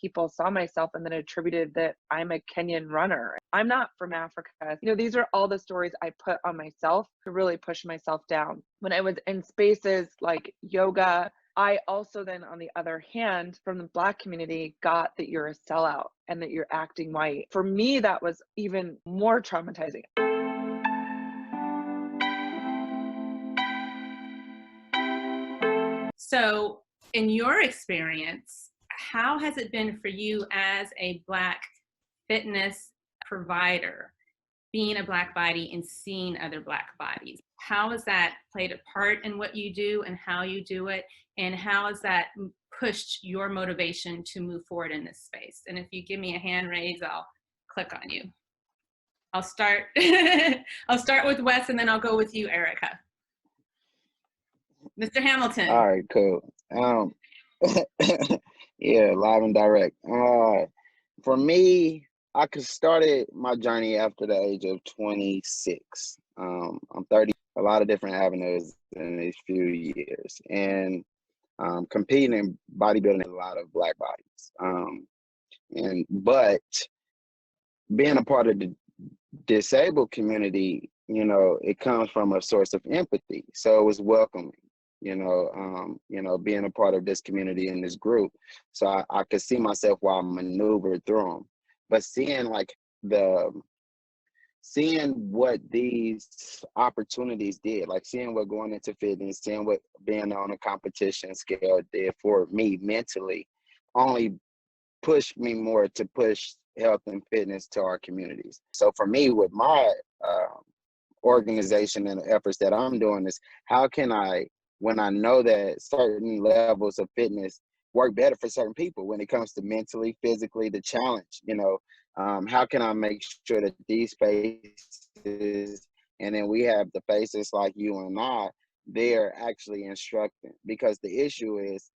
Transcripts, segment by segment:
people saw myself and then attributed that I'm a Kenyan runner. I'm not from Africa. These are all the stories I put on myself to really push myself down. When I was in spaces like yoga, I also then, on the other hand, from the Black community, got that you're a sellout and that you're acting white. For me, that was even more traumatizing. So, in your experience, how has it been for you as a Black fitness provider, being a Black body and seeing other Black bodies? How has that played a part in what you do and how you do it? And how has that pushed your motivation to move forward in this space? And if you give me a hand raise, I'll click on you. I'll start with Wes, and then I'll go with you, Erica. Mr. Hamilton. All right, cool. Yeah, live and direct. For me, I started my journey after the age of 26. I'm 30, a lot of different avenues in these few years, and competing in bodybuilding in a lot of Black bodies. But being a part of the disabled community, it comes from a source of empathy. So it was welcoming. Being a part of this community and this group. So I could see myself while I maneuvered through them. But seeing what these opportunities did, like seeing what going into fitness, seeing what being on a competition scale did for me mentally, only pushed me more to push health and fitness to our communities. So for me, with my organization and the efforts that I'm doing is, how can I, when I know that certain levels of fitness work better for certain people when it comes to mentally, physically, the challenge, how can I make sure that these spaces, and then we have the faces like you and I, they're actually instructing? Because the issue is,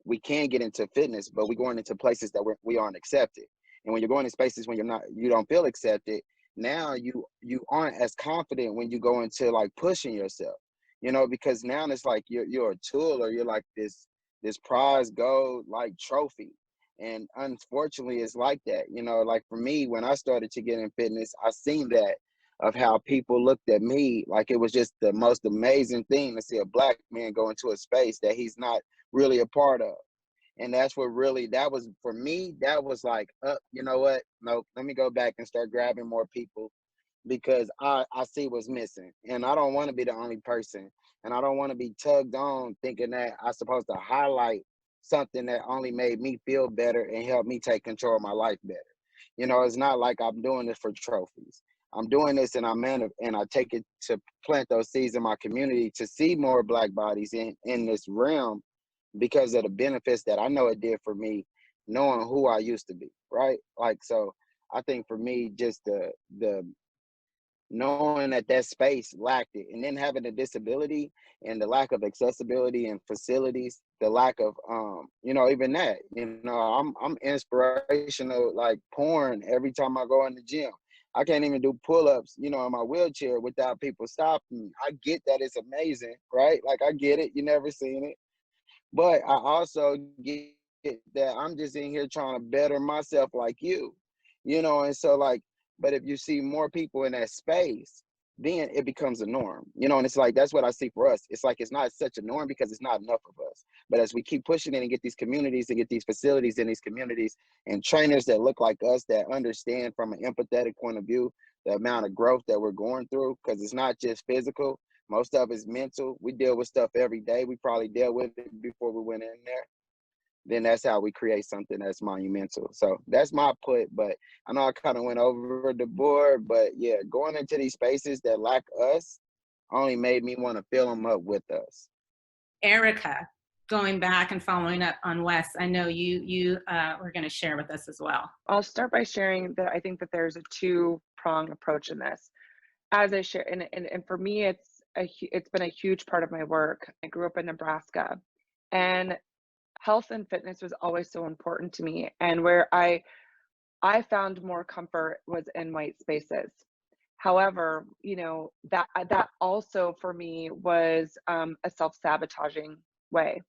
we can get into fitness, but we're going into places that we aren't accepted. And when you're going in spaces when you don't feel accepted, now you aren't as confident when you go into like pushing yourself. Because now it's like you're a tool, or you're like this prize gold like trophy. And unfortunately, it's like that. Like for me, when I started to get in fitness, I seen that, of how people looked at me like it was just the most amazing thing to see a Black man go into a space that he's not really a part of. And that's what really, that was, for me, that was like, you know what? No, let me go back and start grabbing more people, because I see what's missing. And I don't want to be the only person. And I don't want to be tugged on thinking that I'm supposed to highlight something that only made me feel better and help me take control of my life better. It's not like I'm doing this for trophies. I'm doing this and I take it to plant those seeds in my community to see more Black bodies in this realm, because of the benefits that I know it did for me, knowing who I used to be, right? Like, so I think for me, just the knowing that space lacked it, and then having a disability and the lack of accessibility and facilities, the lack of even that, I'm inspirational like porn every time I go in the gym. I can't even do pull-ups, in my wheelchair without people stopping me. I get that it's amazing, right? Like, I get it. You never seen it. But I also get that I'm just in here trying to better myself like you, and so like, but if you see more people in that space, then it becomes a norm, and it's like, that's what I see for us. It's like, it's not such a norm because it's not enough of us. But as we keep pushing it and get these communities and get these facilities in these communities and trainers that look like us, that understand from an empathetic point of view, the amount of growth that we're going through, because it's not just physical. Most of it's mental. We deal with stuff every day. We probably dealt with it before we went in there. Then that's how we create something that's monumental. So that's my put, but I know I kind of went over the board, but yeah, going into these spaces that lack us only made me want to fill them up with us. Erica, going back and following up on Wes, I know you were going to share with us as well. I'll start by sharing that I think that there's a two-prong approach in this. As I share, and for me, it's been a huge part of my work. I grew up in Nebraska, and health and fitness was always so important to me. And where I found more comfort was in white spaces. However, that also for me was a self-sabotaging way.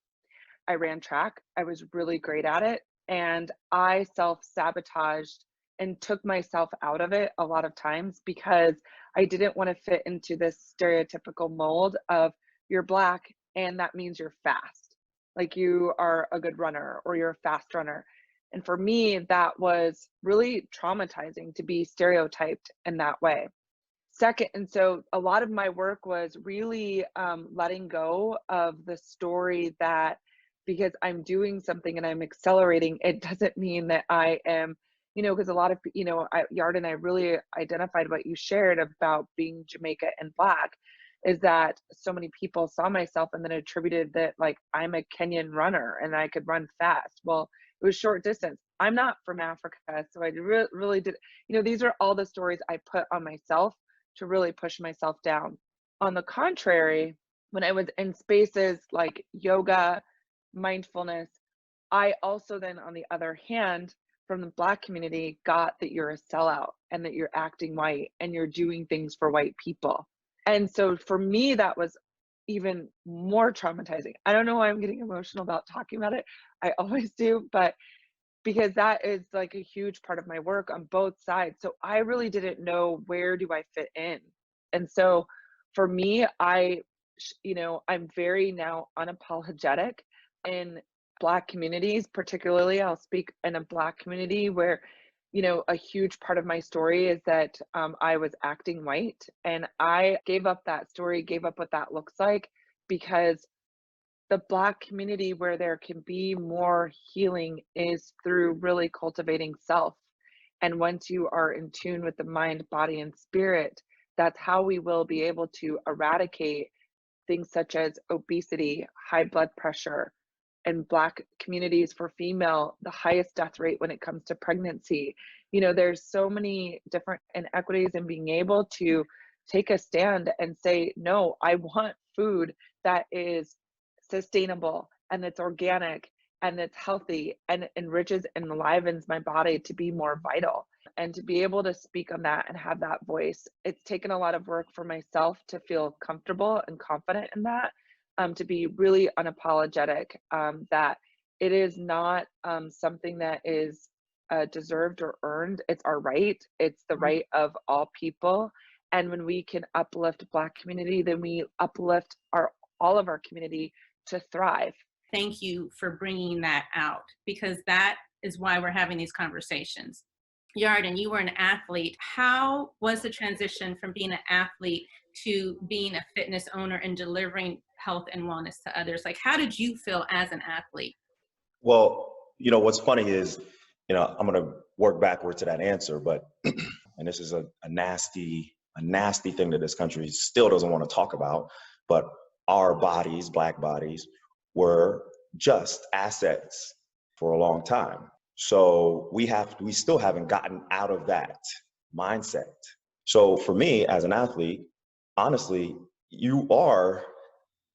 I ran track. I was really great at it. And I self-sabotaged and took myself out of it a lot of times because I didn't want to fit into this stereotypical mold of you're Black and that means you're fast. Like you are a good runner or you're a fast runner. And for me, that was really traumatizing to be stereotyped in that way. Second, and so a lot of my work was really letting go of the story that because I'm doing something and I'm accelerating, it doesn't mean that I am, because a lot of, Yard and I really identified what you shared about being Jamaica and Black is that so many people saw myself and then attributed that like I'm a Kenyan runner and I could run fast. Well, it was short distance. I'm not from Africa. So I really did, these are all the stories I put on myself to really push myself down. On the contrary, when I was in spaces like yoga, mindfulness, I also then, on the other hand, from the Black community, got that you're a sellout and that you're acting white and you're doing things for white people. And so for me, that was even more traumatizing. I don't know why I'm getting emotional about talking about it. I always do, but because that is like a huge part of my work on both sides. So I really didn't know where do I fit in. And so for me, I'm very now unapologetic in Black communities, particularly I'll speak in a Black community where, a huge part of my story is that I was acting white and I gave up that story, gave up what that looks like because the Black community where there can be more healing is through really cultivating self. And once you are in tune with the mind, body, and spirit, that's how we will be able to eradicate things such as obesity, high blood pressure, and Black communities for female, the highest death rate when it comes to pregnancy. There's so many different inequities in being able to take a stand and say, no, I want food that is sustainable and it's organic and it's healthy and enriches and enlivens my body to be more vital. And to be able to speak on that and have that voice, it's taken a lot of work for myself to feel comfortable and confident in that, to be really unapologetic that it is not something that is deserved or earned. It's our right. It's the right of all people. And when we can uplift Black community, then we uplift all of our community to thrive. Thank you for bringing that out because that is why we're having these conversations. Yarden, you were an athlete. How was the transition from being an athlete to being a fitness owner and delivering health and wellness to others? Like, how did you feel as an athlete? Well, what's funny is, I'm going to work backward to that answer, but, and this is a nasty thing that this country still doesn't want to talk about, but our bodies, Black bodies, were just assets for a long time. So we still haven't gotten out of that mindset. So for me as an athlete, honestly, you are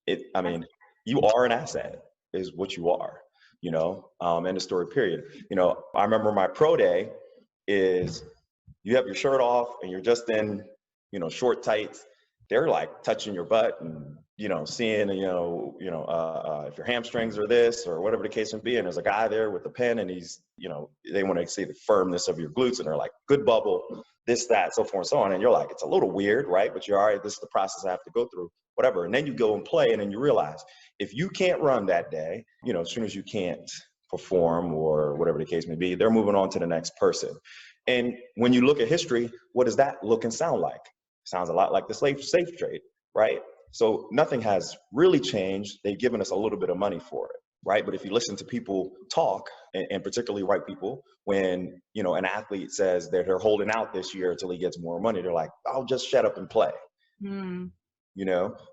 an asset is what you are, end of story, period. I remember my pro day is you have your shirt off and you're just in, short tights. They're like touching your butt and, seeing, if your hamstrings are this or whatever the case may be. And there's a guy there with a pen and he's, they want to see the firmness of your glutes and they're like, good bubble, this, that, so forth and so on. And you're like, it's a little weird, right? But you're all right, this is the process I have to go through, whatever. And then you go and play and then you realize if you can't run that day, as soon as you can't perform or whatever the case may be, they're moving on to the next person. And when you look at history, what does that look and sound like? Sounds a lot like the slave trade, right? So nothing has really changed. They've given us a little bit of money for it, right? But if you listen to people talk, and particularly white people, when, an athlete says that they're holding out this year until he gets more money, they're like, I'll just shut up and play,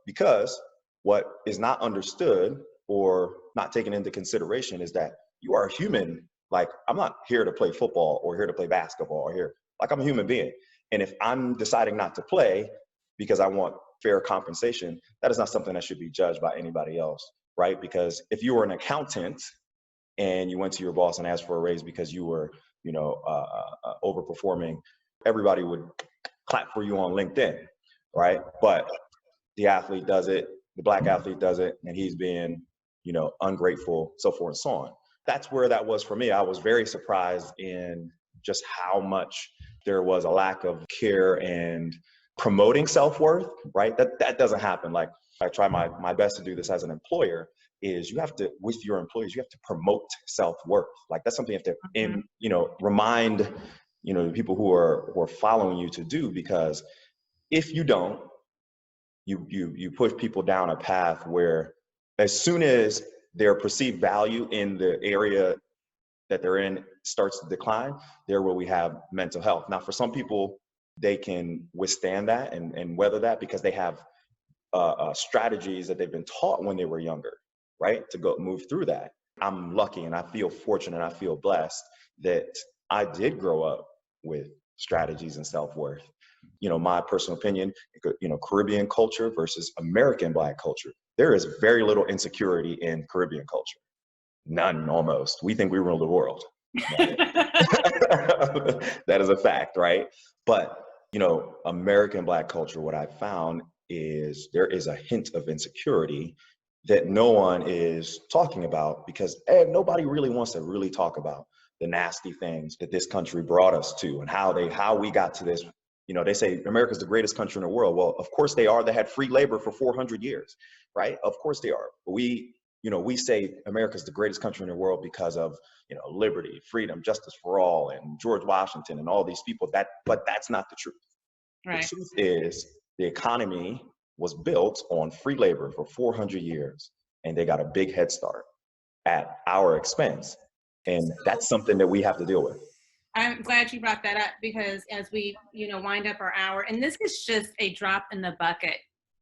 because what is not understood or not taken into consideration is that you are a human. Like, I'm not here to play football or here to play basketball or here, like I'm a human being. And if I'm deciding not to play because I want fair compensation, that is not something that should be judged by anybody else, right? Because if you were an accountant and you went to your boss and asked for a raise because you were, overperforming, everybody would clap for you on LinkedIn, right? But the athlete does it, the Black athlete does it, and he's being, ungrateful, so forth and so on. that's where that was for me. I was very surprised in just how much there was a lack of care and promoting self-worth, right? That doesn't happen. Like, I try my best to do this as an employer, is you have to, with your employees, you have to promote self-worth. Like, that's something you have to, remind, the people who are following you to do, because if you don't, you push people down a path where as soon as their perceived value in the area that they're in starts to decline, there where we have mental health. Now, for some people, they can withstand that and weather that because they have strategies that they've been taught when they were younger, right? To go move through that. I'm lucky and I feel fortunate and I feel blessed that I did grow up with strategies and self-worth. My personal opinion, Caribbean culture versus American Black culture. There is very little insecurity in Caribbean culture. None, almost. We think we rule the world. Right? That is a fact, right? But, American Black culture, what I found is there is a hint of insecurity that no one is talking about because nobody really wants to really talk about the nasty things that this country brought us to and how we got to this. They say America's the greatest country in the world. Well, of course they are. They had free labor for 400 years, right? Of course they are. But we say America's the greatest country in the world because of, liberty, freedom, justice for all, and George Washington and all these people. But that's not the truth. Right. The truth is the economy was built on free labor for 400 years, and they got a big head start at our expense. And that's something that we have to deal with. I'm glad you brought that up because as we, wind up our hour, and this is just a drop in the bucket.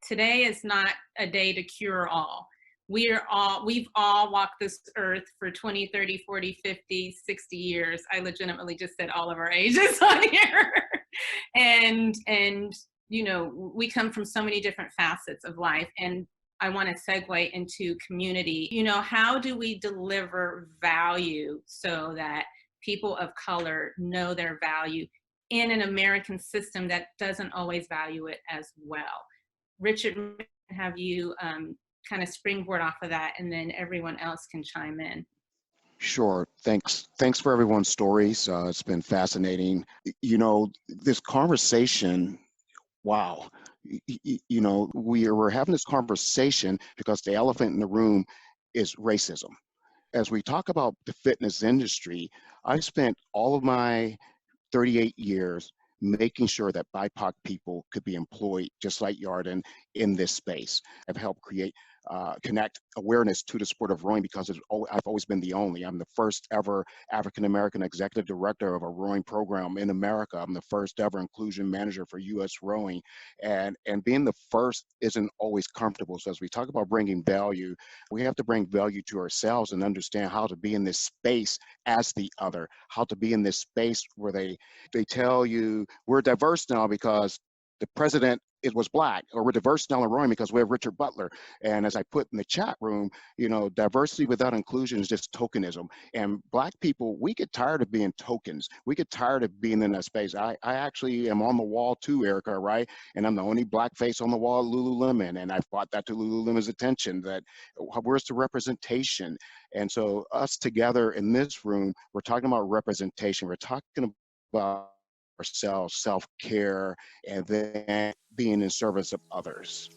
Today is not a day to cure all. We've all walked this earth for 20, 30, 40, 50, 60 years. I legitimately just said all of our ages on here. And we come from so many different facets of life. And I want to segue into community. How do we deliver value so that people of color know their value in an American system that doesn't always value it as well? Richard, have you kind of springboard off of that, and then everyone else can chime in. Sure. Thanks for everyone's stories. It's been fascinating. This conversation, wow. We're having this conversation because the elephant in the room is racism. As we talk about the fitness industry, I spent all of my 38 years making sure that BIPOC people could be employed, just like Yarden, in this space. I've helped connect awareness to the sport of rowing because I've always been the only. I'm the first ever African-American executive director of a rowing program in America. I'm the first ever inclusion manager for U.S. rowing. And being the first isn't always comfortable. So as we talk about bringing value, we have to bring value to ourselves and understand how to be in this space as the other, how to be in this space where they tell you we're diverse now because the president was Black, or we're diverse now in rowing because we have Richard Butler. And as I put in the chat room, diversity without inclusion is just tokenism. And Black people, we get tired of being tokens. We get tired of being in that space. I actually am on the wall too, Erica, right? And I'm the only Black face on the wall at Lululemon. And I've brought that to Lululemon's attention, that where's the representation? And so us together in this room, we're talking about representation. We're talking about ourselves, self-care, and then being in service of others.